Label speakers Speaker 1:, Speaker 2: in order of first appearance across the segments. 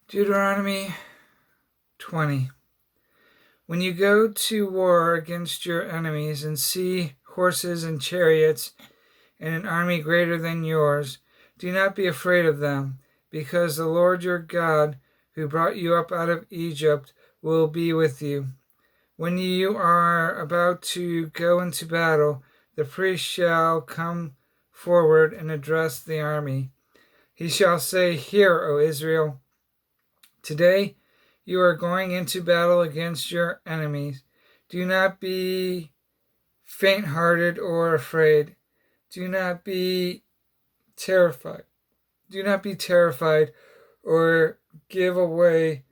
Speaker 1: Deuteronomy 20. When you go to war against your enemies and see horses and chariots and an army greater than yours, do not be afraid of them, because the Lord your God, who brought you up out of Egypt, will be with you. When you are about to go into battle, the priest shall come forward and address the army. He shall say, "Hear, O Israel, today you are going into battle against your enemies. Do not be faint-hearted or afraid. Do not be terrified. Do not be terrified or give way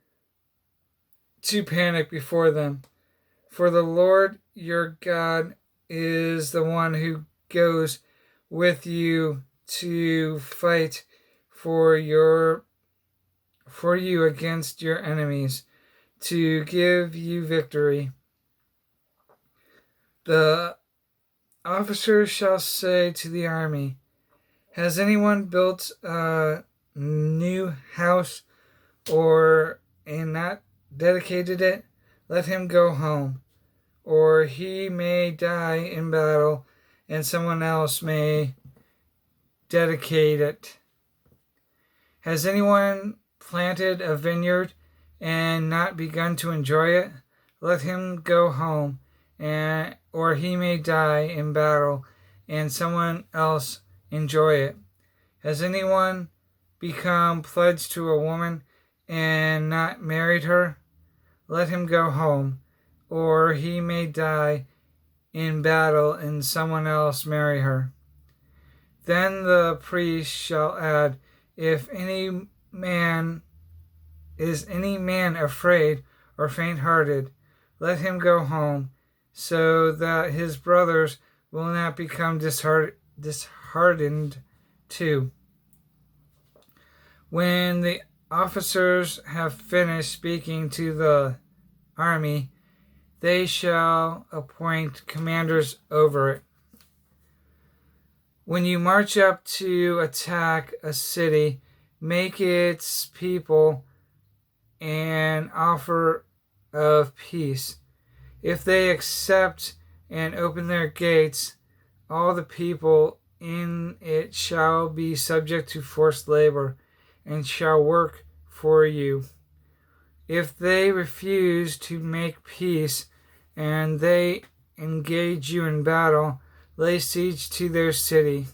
Speaker 1: to panic before them. For the Lord your God is the one who goes with you to fight for you against your enemies, to give you victory." The officers shall say to the army, "Has anyone built a new house and not dedicated it? Let him go home, or he may die in battle, and someone else may dedicate it. Has anyone planted a vineyard and not begun to enjoy it? Let him go home, or he may die in battle, and someone else enjoy it. Has anyone become pledged to a woman and not married her? Let him go home, or he may die in battle, and someone else marry her." Then the priest shall add, "If any man is afraid or faint-hearted, let him go home, so that his brothers will not become disheartened too." When the officers have finished speaking to the army, they shall appoint commanders over it. When you march up to attack a city, make its people an offer of peace. If they accept and open their gates, all the people in it shall be subject to forced labor and shall work for you. If they refuse to make peace and they engage you in battle, lay siege to their city.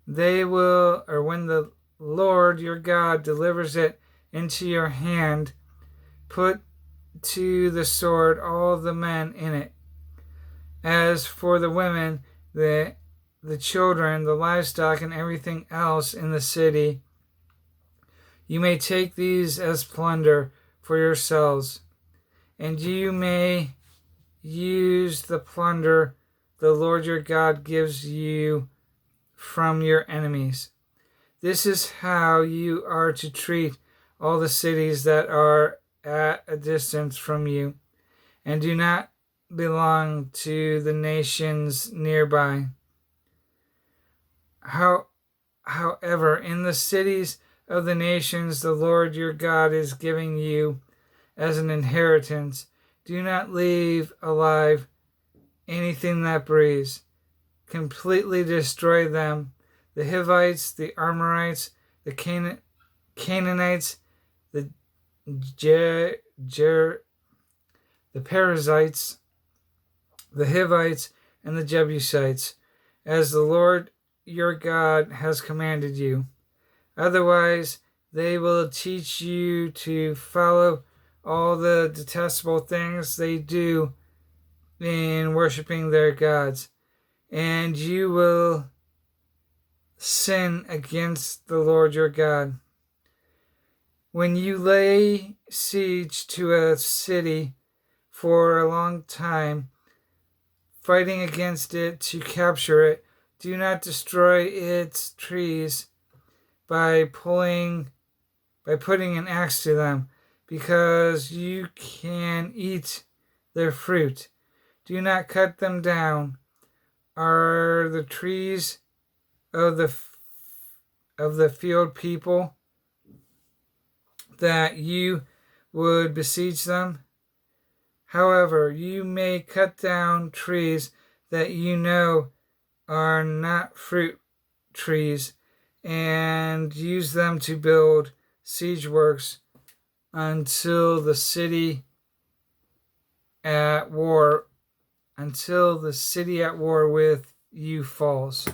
Speaker 1: When the Lord your God delivers it into your hand, put to the sword all the men in it. As for the women, the children, the livestock, and everything else in the city, you may take these as plunder for yourselves, and you may use the plunder the Lord your God gives you from your enemies. This is how you are to treat all the cities that are at a distance from you and do not belong to the nations nearby. However, in the cities of the nations the Lord your God is giving you as an inheritance, do not leave alive anything that breathes. Completely destroy them: the Hivites, the Amorites, the Canaanites, the Perizzites, the Hivites, and the Jebusites, as the Lord your God has commanded you. Otherwise, they will teach you to follow all the detestable things they do in worshiping their gods, and you will sin against the Lord your God. When you lay siege to a city for a long time, fighting against it to capture it, do not destroy its trees by putting an axe to them, because you can eat their fruit. Do not cut them down. Are the trees of the field people that you would besiege them. However, you may cut down trees that you know are not fruit trees and use them to build siege works until the city at war with you falls.